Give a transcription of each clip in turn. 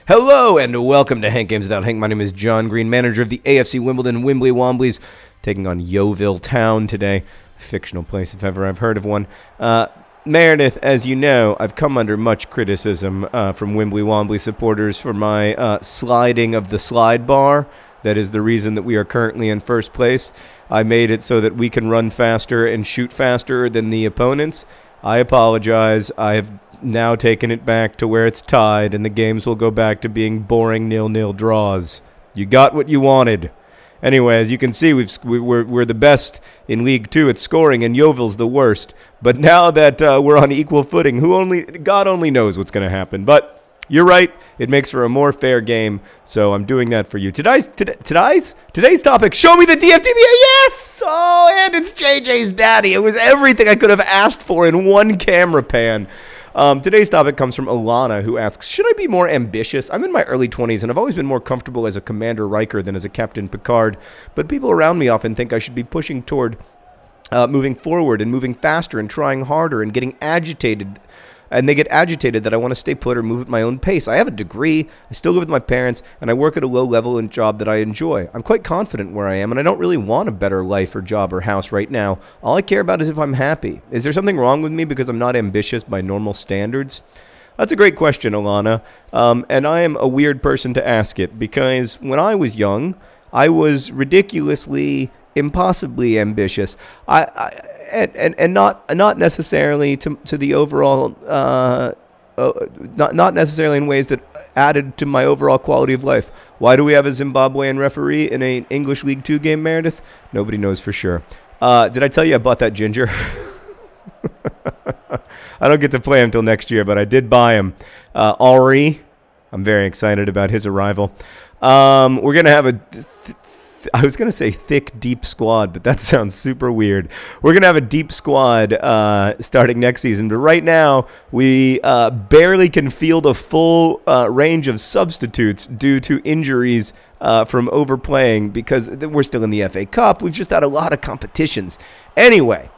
Hello and welcome to Hank Games Without Hank. My name is John Green, manager of the AFC Wimbledon Wimbly Womblys, taking on Yeovil Town today. Fictional place if ever I've heard of one. Meredith, as you know, I've come under much criticism from Wimbly Wombly supporters for my sliding of the slide bar. That is the reason that we are currently in first place. I made it so that we can run faster and shoot faster than the opponents. I apologize. I have now taken it back to where it's tied, and the games will go back to being boring 0-0 draws. You got what you wanted. Anyway, as you can see, we're the best in League 2 at scoring, and Yeovil's the worst. But now that we're on equal footing, God only knows what's going to happen. But you're right, it makes for a more fair game, so I'm doing that for you. Today's topic, show me the DFTBA, yes! Oh, and it's JJ's daddy. It was everything I could have asked for in one camera pan. Today's topic comes from Alana, who asks, should I be more ambitious? I'm in my early 20s, and I've always been more comfortable as a Commander Riker than as a Captain Picard, but people around me often think I should be pushing toward moving forward and moving faster and trying harder and getting agitated. And they get agitated that I want to stay put or move at my own pace. I have a degree, I still live with my parents, and I work at a low-level job that I enjoy. I'm quite confident where I am, and I don't really want a better life or job or house right now. All I care about is if I'm happy. Is there something wrong with me because I'm not ambitious by normal standards? That's a great question, Alana, and I am a weird person to ask it, because when I was young, I was ridiculously, impossibly ambitious. And not necessarily to the overall, not necessarily in ways that added to my overall quality of life. Why do we have a Zimbabwean referee in an English League 2 game, Meredith? Nobody knows for sure. Did I tell you I bought that ginger? I don't get to play him until next year, but I did buy him. Ari, I'm very excited about his arrival. We're going to have I was going to say thick, deep squad, but that sounds super weird. We're going to have a deep squad starting next season. But right now, we barely can field a full range of substitutes due to injuries from overplaying because we're still in the FA Cup. We've just had a lot of competitions. Anyway,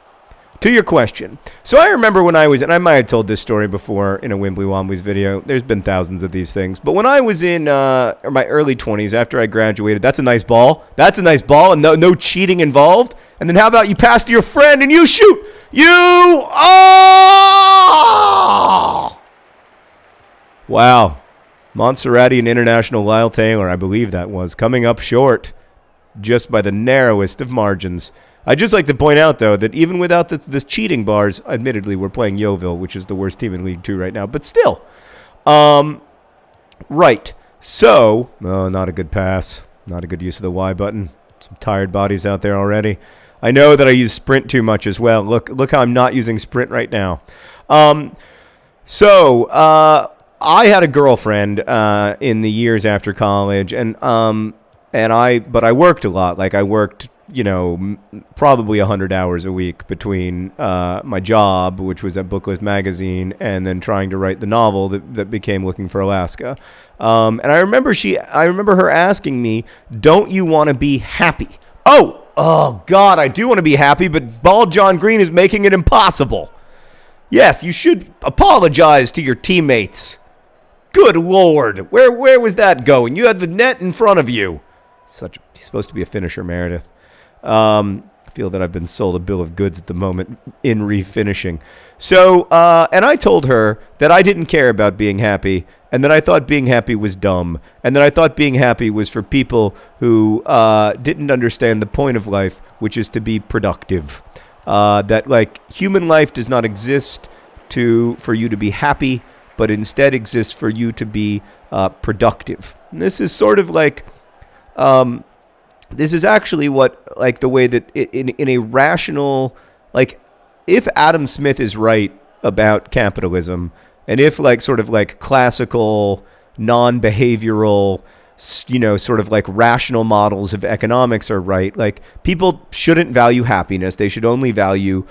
to your question. So I remember when I was, and I might have told this story before in a Wimbly Womblys video. There's been thousands of these things. But when I was in my early 20s, after I graduated, that's a nice ball. That's a nice ball, and no cheating involved. And then how about you pass to your friend and you shoot? Wow. Montserrati and International Lyle Taylor, I believe that was, coming up short just by the narrowest of margins. I'd just like to point out, though, that even without the cheating bars, admittedly, we're playing Yeovil, which is the worst team in League 2 right now, but still. Right. So, not a good pass. Not a good use of the Y button. Some tired bodies out there already. I know that I use sprint too much as well. Look how I'm not using sprint right now. I had a girlfriend in the years after college, but I worked a lot. Like I worked, probably 100 hours a week between my job, which was at Booklist Magazine, and then trying to write the novel that became Looking for Alaska. And I remember her asking me, "Don't you want to be happy?" Oh God, I do want to be happy, but Bald John Green is making it impossible. Yes, you should apologize to your teammates. Good Lord, where was that going? You had the net in front of you. He's supposed to be a finisher, Meredith. I feel that I've been sold a bill of goods at the moment in refinishing. So, and I told her that I didn't care about being happy, and that I thought being happy was dumb, and that I thought being happy was for people who didn't understand the point of life, which is to be productive. That human life does not exist for you to be happy, but instead exists for you to be productive. And this is sort of like. This is actually the way that in a rational, if Adam Smith is right about capitalism, and if classical, non-behavioral, rational models of economics are right, people shouldn't value happiness. They should only value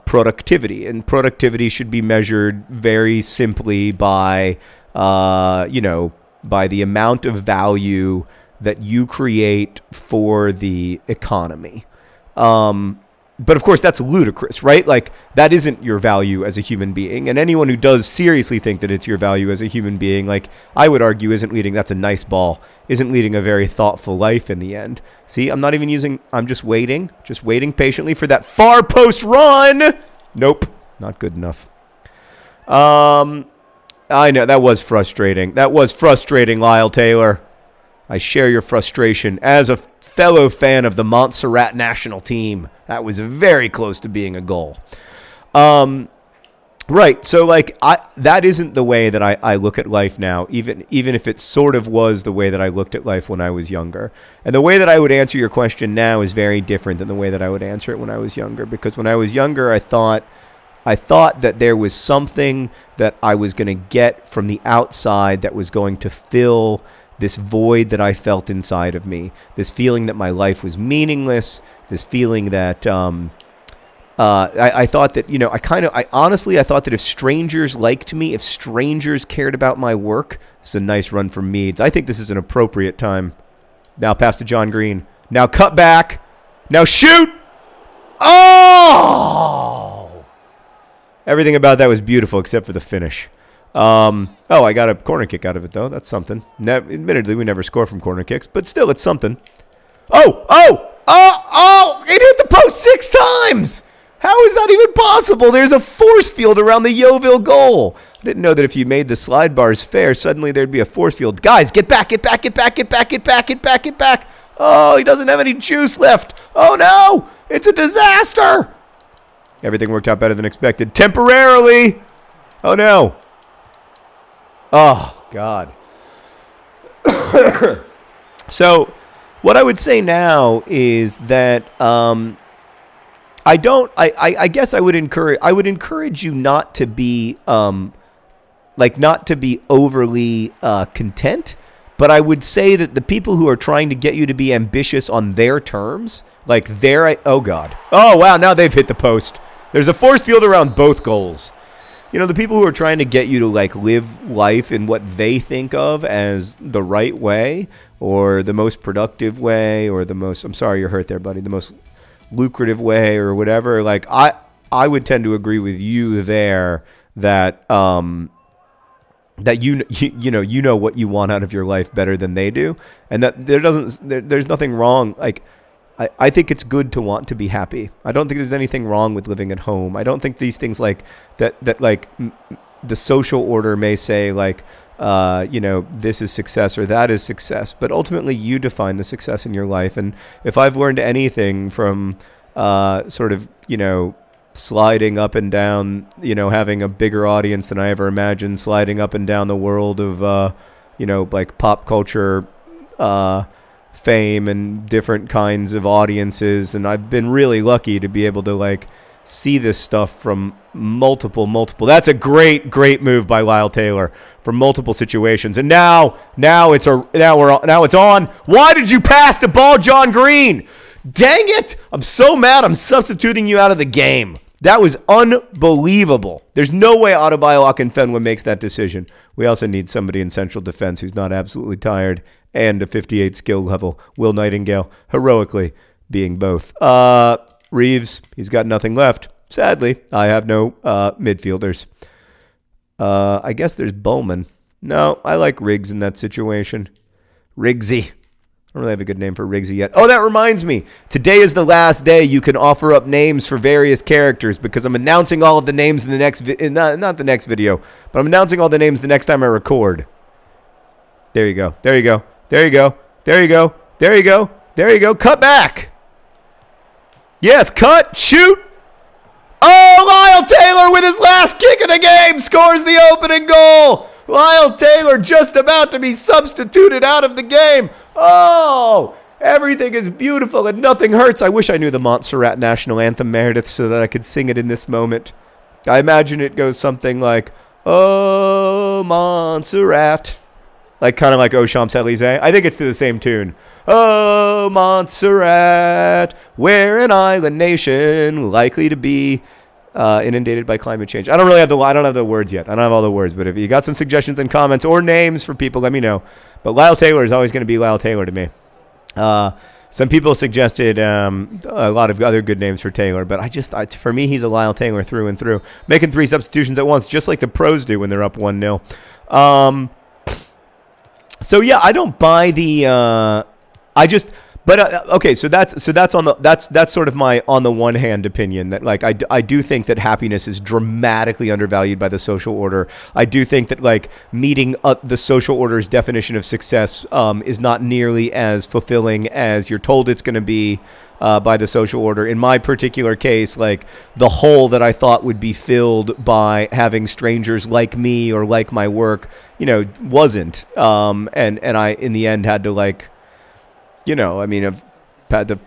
productivity, and productivity should be measured very simply by the amount of value that you create for the economy. But of course, that's ludicrous, right? Like, that isn't your value as a human being. And anyone who does seriously think that it's your value as a human being, like, I would argue that's a nice ball, isn't leading a very thoughtful life in the end. See, I'm just waiting patiently for that far post run. Nope, not good enough. I know, that was frustrating. Lyle Taylor. I share your frustration as a fellow fan of the Montserrat national team. That was very close to being a goal. Right, so like that isn't the way that I look at life now, even if it sort of was the way that I looked at life when I was younger. And the way that I would answer your question now is very different than the way that I would answer it when I was younger. Because when I was younger, I thought that there was something that I was going to get from the outside that was going to fill this void that I felt inside of me, this feeling that my life was meaningless, this feeling that I thought that, I honestly thought that if strangers liked me, if strangers cared about my work, this is a nice run from Meads. I think this is an appropriate time. Now pass to John Green. Now cut back. Now shoot. Oh! Everything about that was beautiful except for the finish. I got a corner kick out of it, though. That's something. Admittedly, we never score from corner kicks, but still, it's something. It hit the post 6 times! How is that even possible? There's a force field around the Yeovil goal. I didn't know that if you made the slide bars fair, suddenly there'd be a force field. Guys, get back. Oh, he doesn't have any juice left. Oh, no. It's a disaster. Everything worked out better than expected. Temporarily. Oh, no. Oh, God. So, what I would say now is that I guess I would encourage you not to be overly content, but I would say that the people who are trying to get you to be ambitious on their terms, oh God. Oh wow, now they've hit the post. There's a force field around both goals. The people who are trying to get you to live life in what they think of as the right way or the most productive way or the most, I'm sorry you're hurt there, buddy, the most lucrative way or whatever, I would tend to agree with you there that that you know what you want out of your life better than they do, and that there's nothing wrong. I think it's good to want to be happy. I don't think there's anything wrong with living at home. I don't think these things that the social order may say this is success or that is success, but ultimately you define the success in your life. And if I've learned anything from sliding up and down, having a bigger audience than I ever imagined, sliding up and down the world of pop culture fame and different kinds of audiences, and I've been really lucky to be able to see this stuff from multiple. That's a great move by Lyle Taylor from multiple situations. And now it's on. Why did you pass the ball, John Green? Dang it! I'm so mad. I'm substituting you out of the game. That was unbelievable. There's no way Adebayo Akinfenwa makes that decision. We also need somebody in central defense who's not absolutely tired and a 58 skill level. Will Nightingale heroically being both. Reeves, he's got nothing left. Sadly, I have no midfielders. I guess there's Bowman. No, I like Riggs in that situation. Riggsy. I don't really have a good name for Riggsy yet. Oh, that reminds me. Today is the last day you can offer up names for various characters because I'm announcing all of the names in the next not the next video, but I'm announcing all the names the next time I record. There you go. Cut back. Yes, cut, shoot. Oh, Lyle Taylor with his last kick of the game scores the opening goal. Lyle Taylor just about to be substituted out of the game. Oh, everything is beautiful and nothing hurts. I wish I knew the Montserrat national anthem, Meredith, so that I could sing it in this moment. I imagine it goes something like, oh, Montserrat. Kind of like Oh Champs-Élysées. I think it's to the same tune. Oh, Montserrat, we're an island nation likely to be inundated by climate change. I don't have the words yet. I don't have all the words, but if you got some suggestions and comments or names for people, let me know. But Lyle Taylor is always going to be Lyle Taylor to me. Some people suggested a lot of other good names for Taylor, but for me, he's a Lyle Taylor through and through. Making 3 substitutions at once, just like the pros do when they're up 1-0. So yeah, I don't buy the. Okay, so that's sort of my on the one hand opinion that like I do think that happiness is dramatically undervalued by the social order. I do think that like meeting the social order's definition of success is not nearly as fulfilling as you're told it's going to be by the social order. In my particular case, like the hole that I thought would be filled by having strangers like me or like my work, wasn't. And I in the end had to like. I've had to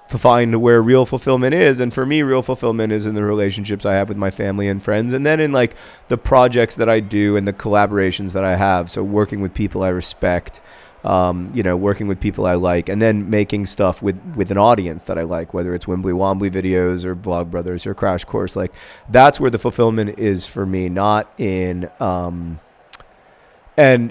find where real fulfillment is. And for me, real fulfillment is in the relationships I have with my family and friends. And then in like the projects that I do and the collaborations that I have. So working with people I respect, working with people I like, and then making stuff with an audience that I like, whether it's Wimbly Wombly videos or Vlog Brothers or Crash Course. Like that's where the fulfillment is for me, not in, and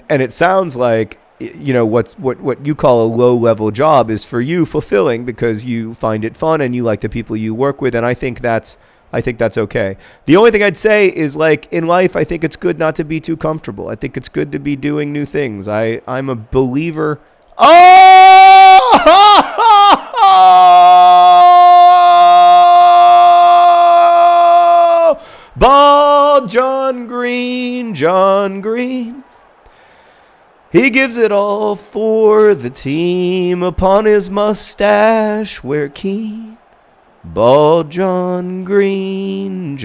it sounds like, what you call a low-level job is for you fulfilling because you find it fun and you like the people you work with, and I think that's okay. The only thing I'd say is like in life, I think it's good not to be too comfortable. I think it's good to be doing new things. I'm a believer. Oh, ball, John Green. He gives it all for the team. Upon his mustache wear keen. Bald John Green.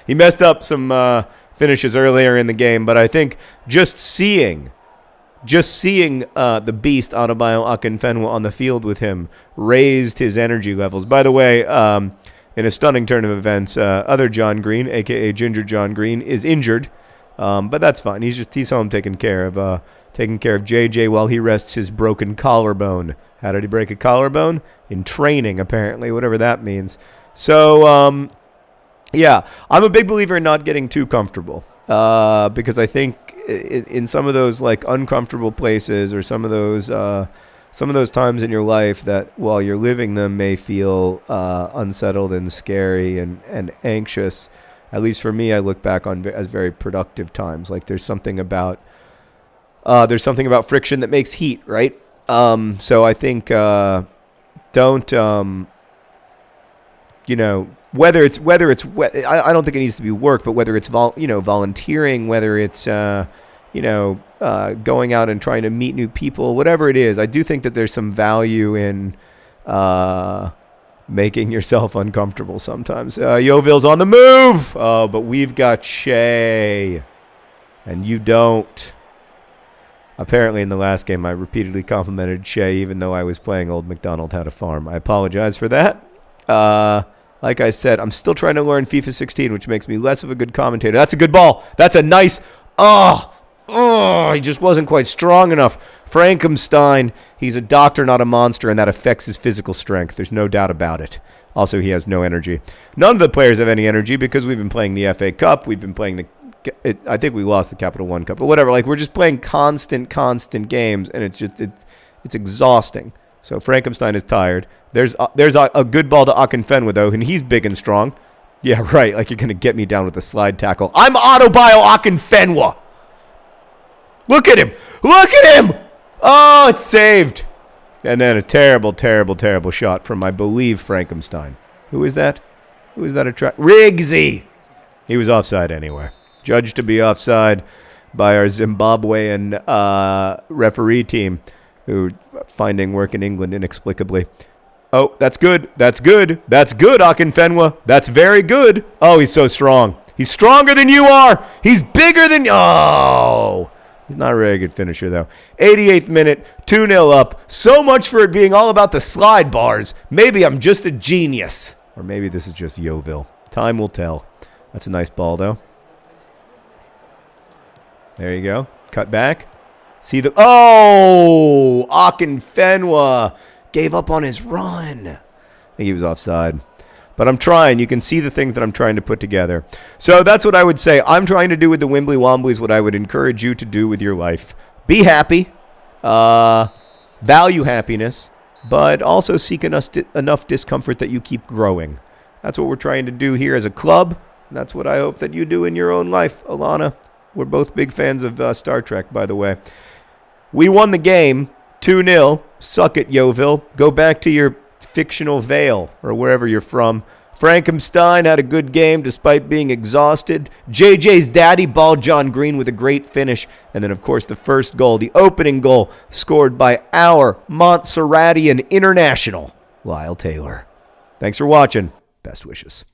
He messed up some finishes earlier in the game, but I think just seeing the beast Adebayo Akinfenwa on the field with him raised his energy levels. By the way, in a stunning turn of events, other John Green, a.k.a. Ginger John Green, is injured. But that's fine. He's home taking care of JJ while he rests his broken collarbone. How did he break a collarbone? In training, apparently, whatever that means. So, yeah, I'm a big believer in not getting too comfortable because I think in some of those like uncomfortable places or some of those times in your life that while you're living them may feel unsettled and scary and anxious. At least for me, I look back on as very productive times. Like there's something about friction that makes heat, right? So I think whether it's I don't think it needs to be work, but whether it's volunteering, whether it's going out and trying to meet new people, whatever it is, I do think that there's some value in making yourself uncomfortable sometimes. Yeovil's on the move! But we've got Shay. And you don't. Apparently in the last game I repeatedly complimented Shay even though I was playing Old MacDonald Had a Farm. I apologize for that. Like I said, I'm still trying to learn FIFA 16, which makes me less of a good commentator. That's a good ball. That's a nice... he just wasn't quite strong enough. Frankenstein, he's a doctor, not a monster, and that affects his physical strength. There's no doubt about it. Also, he has no energy. None of the players have any energy because we've been playing the FA Cup. We've been playing I think we lost the Capital One Cup, but whatever. Like, we're just playing constant games, and it's exhausting. So Frankenstein is tired. There's a good ball to Akinfenwa, though, and he's big and strong. Yeah, right. Like, you're going to get me down with a slide tackle. I'm Adebayo Akinfenwa. Look at him. Oh, it's saved. And then a terrible shot from, I believe, Frankenstein. Who is that? Riggsy. He was offside anyway. Judged to be offside by our Zimbabwean referee team, who finding work in England inexplicably. Oh, that's good, Akinfenwa. That's very good. Oh, he's so strong. He's stronger than you are. He's bigger than... Oh! He's not a very good finisher, though. 88th minute, 2-0 up. So much for it being all about the slide bars. Maybe I'm just a genius. Or maybe this is just Yeovil. Time will tell. That's a nice ball, though. There you go. Cut back. See the... Oh! Akinfenwa gave up on his run. I think he was offside. But I'm trying. You can see the things that I'm trying to put together. So that's what I would say. I'm trying to do with the Wimbly Womblys what I would encourage you to do with your life. Be happy. value happiness, but also seek enough discomfort that you keep growing. That's what we're trying to do here as a club. And that's what I hope that you do in your own life, Alana. We're both big fans of Star Trek, by the way. We won the game 2-0. Suck it, Yeovil. Go back to your fictional Vale or wherever you're from. Frankenstein had a good game despite being exhausted. JJ's daddy balled John Green with a great finish. And then, of course, the first goal, the opening goal, scored by our Montserratian international, Lyle Taylor. Thanks for watching. Best wishes.